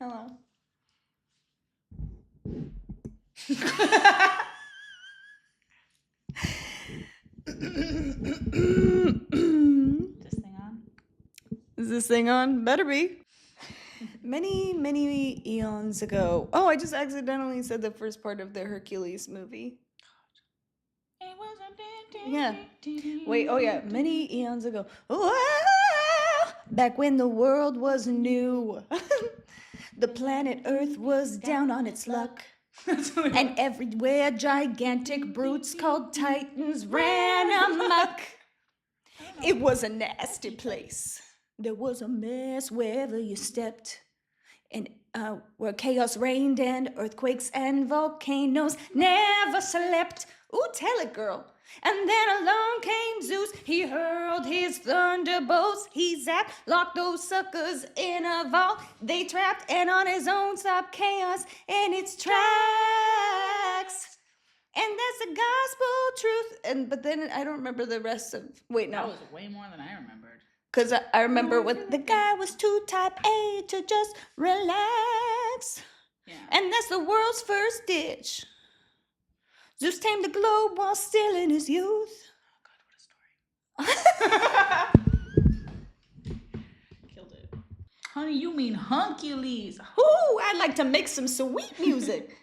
Hello. This thing on? Is this thing on? Better be. Many eons ago. Oh, I just accidentally said the first part of the Hercules movie. It was a Yeah. Wait, oh yeah. Many eons ago. Whoa! Back when the world was new. The planet Earth was down on its luck. And everywhere gigantic brutes called Titans ran amok. It was a nasty place. There was a mess wherever you stepped. And where chaos reigned and earthquakes and volcanoes never slept. Ooh, tell it, girl. And then along came Zeus. He hurled his thunderbolts. He zapped, locked those suckers in a vault. They trapped and on his own stopped chaos in its tracks. And that's the gospel truth. But then I don't remember the rest of. Wait, no. That was way more than I remembered. Because I remember when the guy was too type A to just relax. Yeah. And that's the world's first ditch. Zeus tamed the globe while still in his youth. Oh, God, what a story. Killed it. Honey, you mean Hercules. Ooh, I'd like to make some sweet music.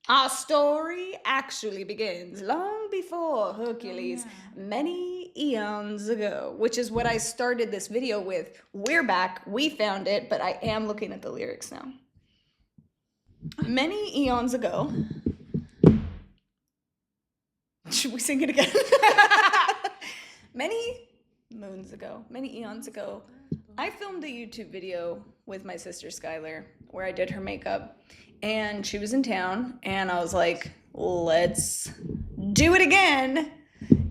Our story actually begins long before Hercules, many eons ago, which is what I started this video with. We're back, we found it, but I am looking at the lyrics now. Many eons ago. Should we sing it again? Many moons ago, many eons ago, I filmed a YouTube video with my sister Skylar where I did her makeup. And she was in town, and I was like, let's do it again.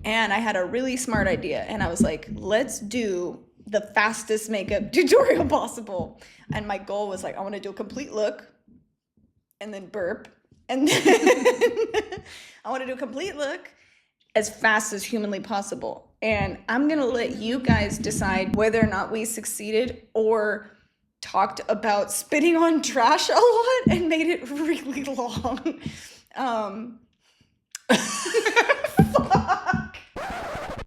And I had a really smart idea, and I was like, let's do the fastest makeup tutorial possible. And my goal was like, I want to do a complete look, and then burp, and then I want to do a complete look as fast as humanly possible. And I'm going to let you guys decide whether or not we succeeded or talked about spitting on trash a lot and made it really long. Fuck.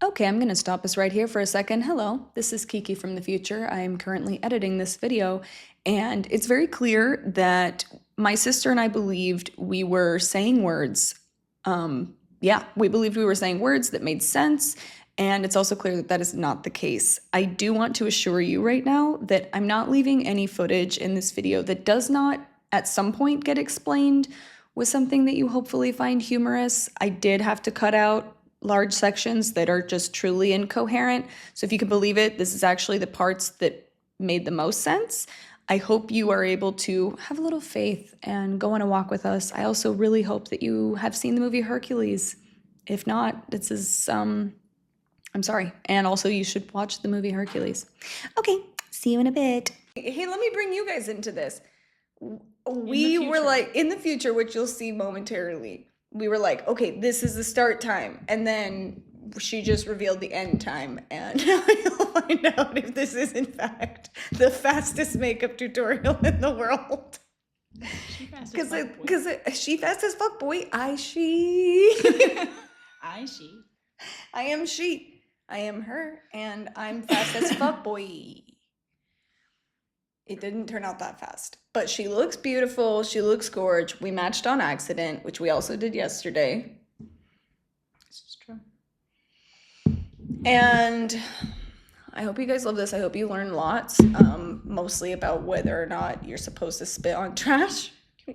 Okay, I'm gonna stop us right here for a second. Hello, this is Kiki from the future. I am currently editing this video, and it's very clear that my sister and I believed we were saying words. We believed we were saying words that made sense. And it's also clear that that is not the case. I do want to assure you right now that I'm not leaving any footage in this video that does not at some point get explained with something that you hopefully find humorous. I did have to cut out large sections that are just truly incoherent. So if you can believe it, this is actually the parts that made the most sense. I hope you are able to have a little faith and go on a walk with us. I also really hope that you have seen the movie Hercules. If not, this is I'm sorry. And also you should watch the movie Hercules. Okay, see you in a bit. Hey, let me bring you guys into this. We were like, in the future, which you'll see momentarily, we were like, okay, this is the start time. And then she just revealed the end time. And you'll find out if this is in fact the fastest makeup tutorial in the world. Because she fast as fuck, boy. She. I am she. I am her, and I'm fast as fuck, boy. It didn't turn out that fast. But she looks beautiful. She looks gorgeous. We matched on accident, which we also did yesterday. This is true. And I hope you guys love this. I hope you learn lots, mostly about whether or not you're supposed to spit on trash.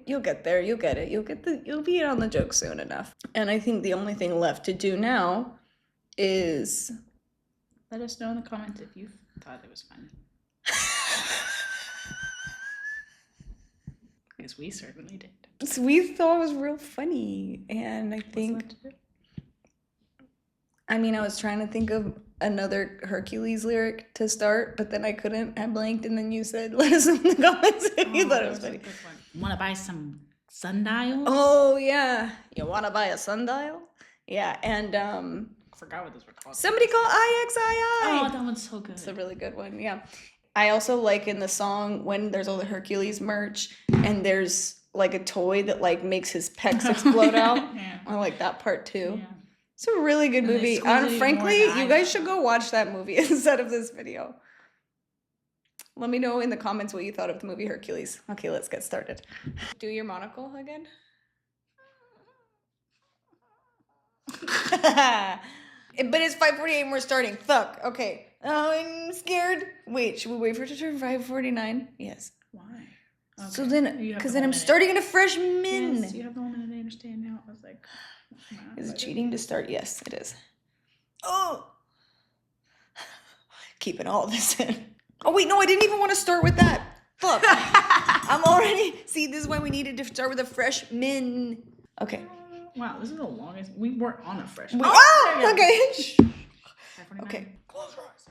You'll get there. You'll get it. You'll be on the joke soon enough. And I think the only thing left to do now is let us know in the comments if you thought it was funny. Because we certainly did. So we thought it was real funny, and I think I was trying to think of another Hercules lyric to start, but then I couldn't. I blanked, and then you said let us know in the comments if you thought it was funny. Want to buy some sundials? Oh yeah, you want to buy a sundial? Yeah, and I forgot what those were called. Somebody call IXII. Oh, that one's so good. It's a really good one, yeah. I also like in the song when there's all the Hercules merch and there's like a toy that like makes his pecs explode out. Yeah. I like that part too. Yeah. It's a really good And they movie. squeeze it even more Frankly, in the you eye guys shot. should go watch that movie instead of this video. Let me know in the comments what you thought of the movie Hercules. Okay, let's get started. Do your monocle again. But it's 5:48 and we're starting. Fuck. Okay. I'm scared. Wait, should we wait for it to turn 5:49? Yes. Why? So Okay. then, You have because the then whole I'm minute. starting in a fresh min. Yes, you have the whole minute. I understand now. I was like, Is it cheating to start? Yes, it is. Oh! Keeping all this in. Oh, wait, no, I didn't even want to start with that. Fuck. I'm already. See, this is why we needed to start with a fresh min. Okay. Wow, this is the longest. We weren't on a fresh. Oh, okay. Shh. 5:49. Okay. Close your eyes.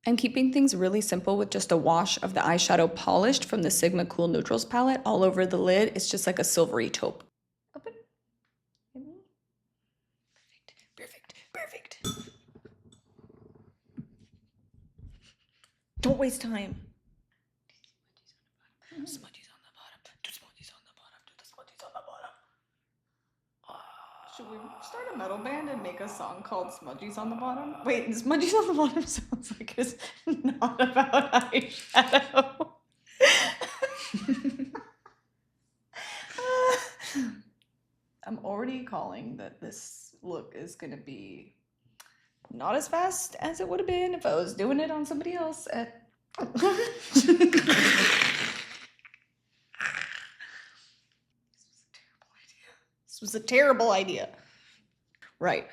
I'm keeping things really simple with just a wash of the eyeshadow polished from the Sigma Cool Neutrals palette all over the lid. It's just like a silvery taupe. Open. Perfect. Perfect. Don't waste time. Smudgies on the bottom. Do smudgies on the bottom. Do the smudgies on the bottom. Should we start a metal band and make a song called Smudgies on the Bottom? Wait, Smudgies on the Bottom sounds like it's not about eyeshadow. I'm already calling that this look is going to be not as fast as it would have been if I was doing it on somebody else at... This was a terrible idea. Right.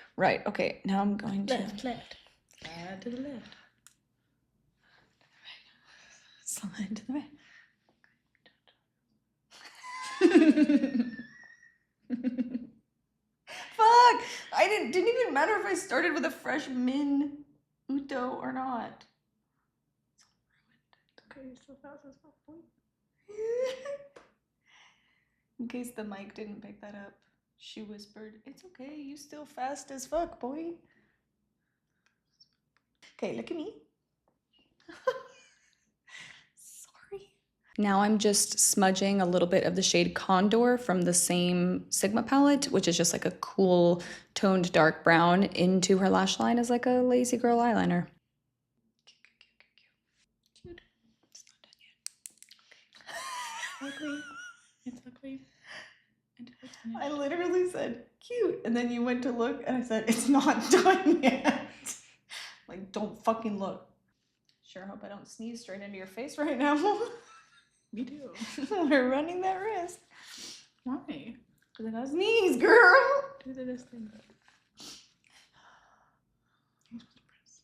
Okay, now I'm going to... Left. Add to the left. Slide to the right. Fuck! I didn't even matter if I started with a fresh min Uto or not. Okay, you're so fast as fuck. In case the mic didn't pick that up, she whispered, "It's okay, you still fast as fuck, boy." Okay, look at me. Sorry. Now I'm just smudging a little bit of the shade Condor from the same Sigma palette, which is just like a cool toned dark brown, into her lash line as like a lazy girl eyeliner. Cute. It's not done yet. Ugly. It's ugly. And it's finished. I literally said cute, and then you went to look, and I said it's not done yet. Like, don't fucking look. Sure hope I don't sneeze straight into your face right now. Me too. We're running that risk. Why? Because I gotta sneeze, girl. Do this thing. You're supposed to press.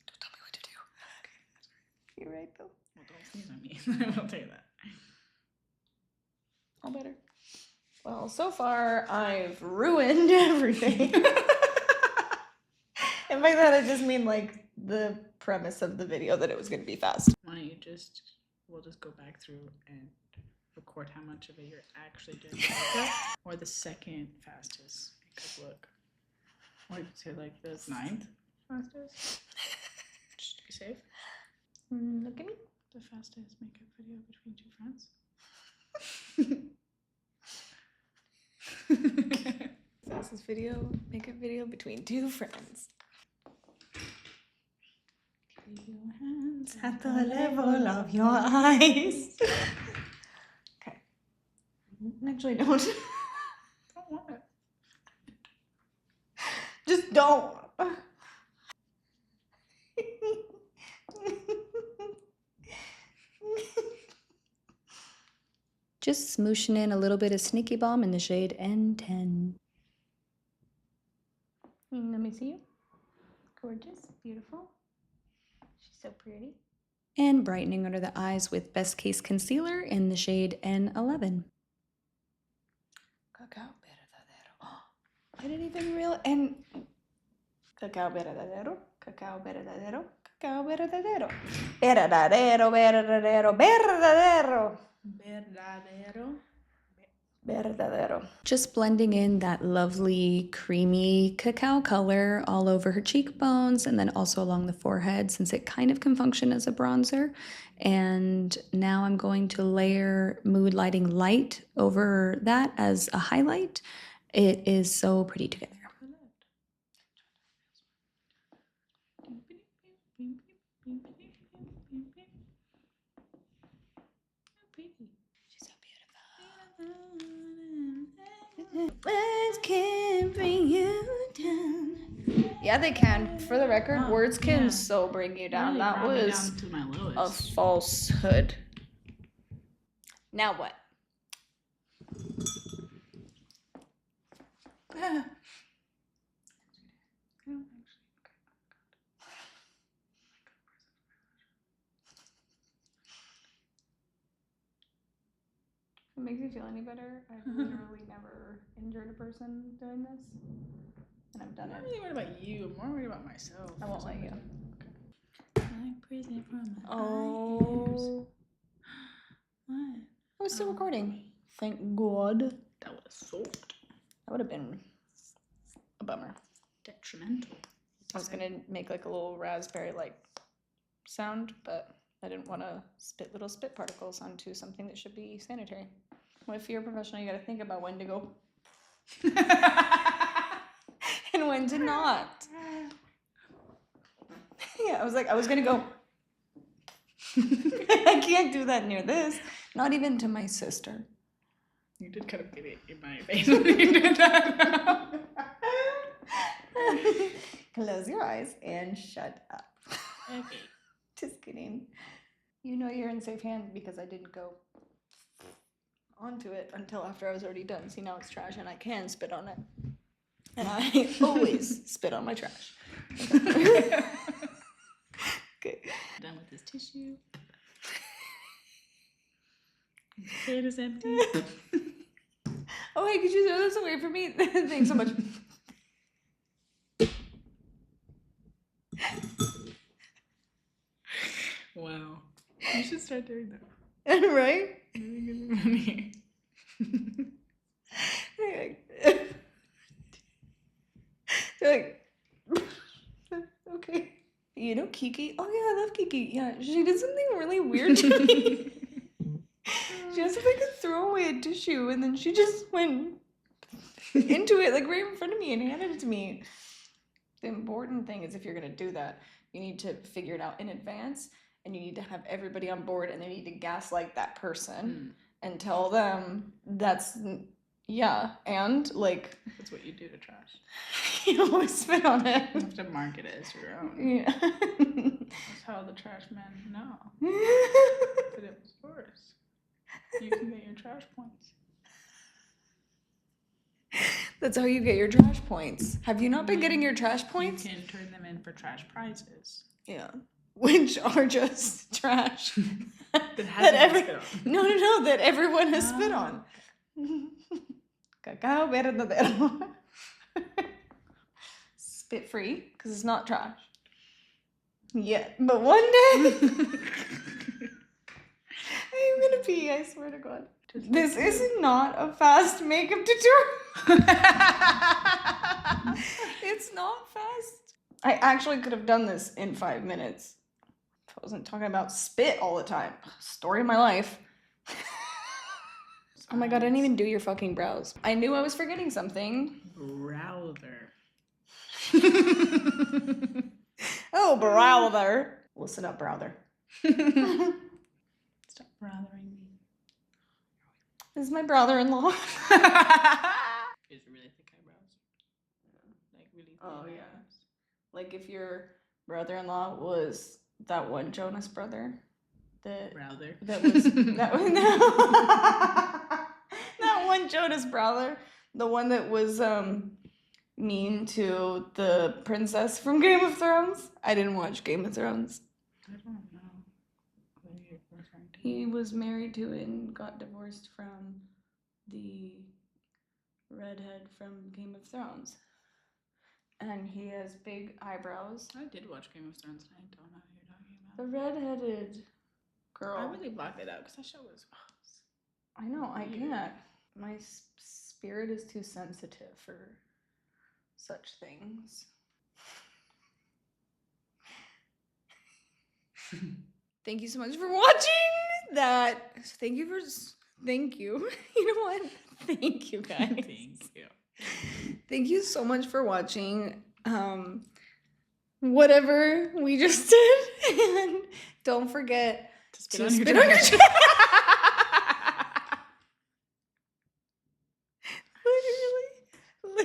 Don't tell me what to do. Okay. You're right, though. Well, don't sneeze on me. I'll tell you that. All better. Well, so far, I've ruined everything. And by that, I just mean, like, the premise of the video that it was going to be fast. Why don't you we'll just go back through and record how much of it you're actually doing or the second fastest makeup look. Or you could say like the 9th fastest. Just to be safe. Look at me. The fastest makeup video between two friends. Fastest makeup video between two friends. Your hands At the level of your eyes. Okay. Actually, don't. Don't want it. Just don't. Just smooshing in a little bit of Sneaky Bomb in the shade N10. Let me see you. Gorgeous, beautiful. She's so pretty. And brightening under the eyes with Best Case Concealer in the shade N11. Cacao Verdadero. I didn't even realize. And Cacao Verdadero. Cacao Verdadero. Cacao Verdadero. Verdadero, verdadero, verdadero. Verdadero. Verdadero. Just blending in that lovely creamy cacao color all over her cheekbones and then also along the forehead since it kind of can function as a bronzer. And now I'm going to layer Mood Lighting Light over that as a highlight. It is so pretty together. She's so beautiful. Words can bring you down. Yeah, they can. For the record, words can so bring you down. Really that brought me was down to my a lowest. falsehood. Now what? If it makes you feel any better, I've literally never injured a person doing this. And I've done I'm it. not really worried about you. I'm more worried about myself. I won't let you. Okay. Like prison from my ears. Oh. What? I was still recording. Thank God. That would have soaked. That would have been a bummer. Detrimental. I was gonna make like a little raspberry like sound, but I didn't want to spit little spit particles onto something that should be sanitary. Well, if you're a professional, you gotta think about when to go and when to not. Yeah, I was gonna go. I can't do that near this. Not even to my sister. You did kind of get it in my face when you did that. Close your eyes and shut up. Okay. Just kidding. You know you're in safe hands because I didn't go onto it until after I was already done. See, now it's trash and I can spit on it. And I always spit on my trash. Okay. Done with this tissue. The plate is empty. Oh, hey, could you throw this away from me? Thanks so much. Wow. You should start doing that. Right? Maybe give me money. They're like, okay. You know Kiki? Oh yeah, I love Kiki. Yeah, she did something really weird to me. She has like a throwaway tissue and then she just went into it like right in front of me and handed it to me. The important thing is if you're gonna do that, you need to figure it out in advance and you need to have everybody on board and they need to gaslight that person and tell them that's yeah, and like That's what you do to trash. you always spit on it. You have to market it as your own. Yeah. That's how the trash men know that it was yours. You can get your trash points. That's how you get your trash points. Have you not been getting your trash points? You can turn them in for trash prizes. Yeah. Which are just trash. That hasn't been spit on. No, that everyone has spit on. Cacao Verdadero. Spit free, because it's not trash. Yeah, but one day I'm gonna pee, I swear to God. This is not a fast makeup tutorial. It's not fast. I actually could have done this in 5 minutes if I wasn't talking about spit all the time. Story of my life. Oh my God, I didn't even do your fucking brows. I knew I was forgetting something. Browser. Oh, browser. Listen up, browser. Stop brothering me. This is my brother-in-law. Is it really thick eyebrows? Like really thick eyebrows? Like if your brother-in-law was that one Jonas brother. That was that one. That one Jonas brother. The one that was mean to the princess from Game of Thrones. I didn't watch Game of Thrones. I don't know who you're referring to. He was married to and got divorced from the redhead from Game of Thrones. And he has big eyebrows. I did watch Game of Thrones and I don't know who you're talking about. The redheaded girl. I really blocked it out because that show was. I know, I can't. My spirit is too sensitive for such things. Thank you so much for watching that. Thank you. You know what? Thank you, guys. Thank you. Thank you so much for watching. Whatever we just did. And don't forget To spit to on your spit on your trash. trash.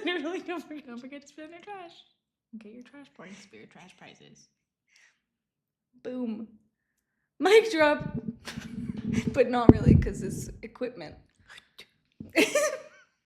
Literally, don't forget. Don't forget to spit on your trash. Get your trash points for your trash prizes. Boom. Mic drop. But not really, because it's equipment.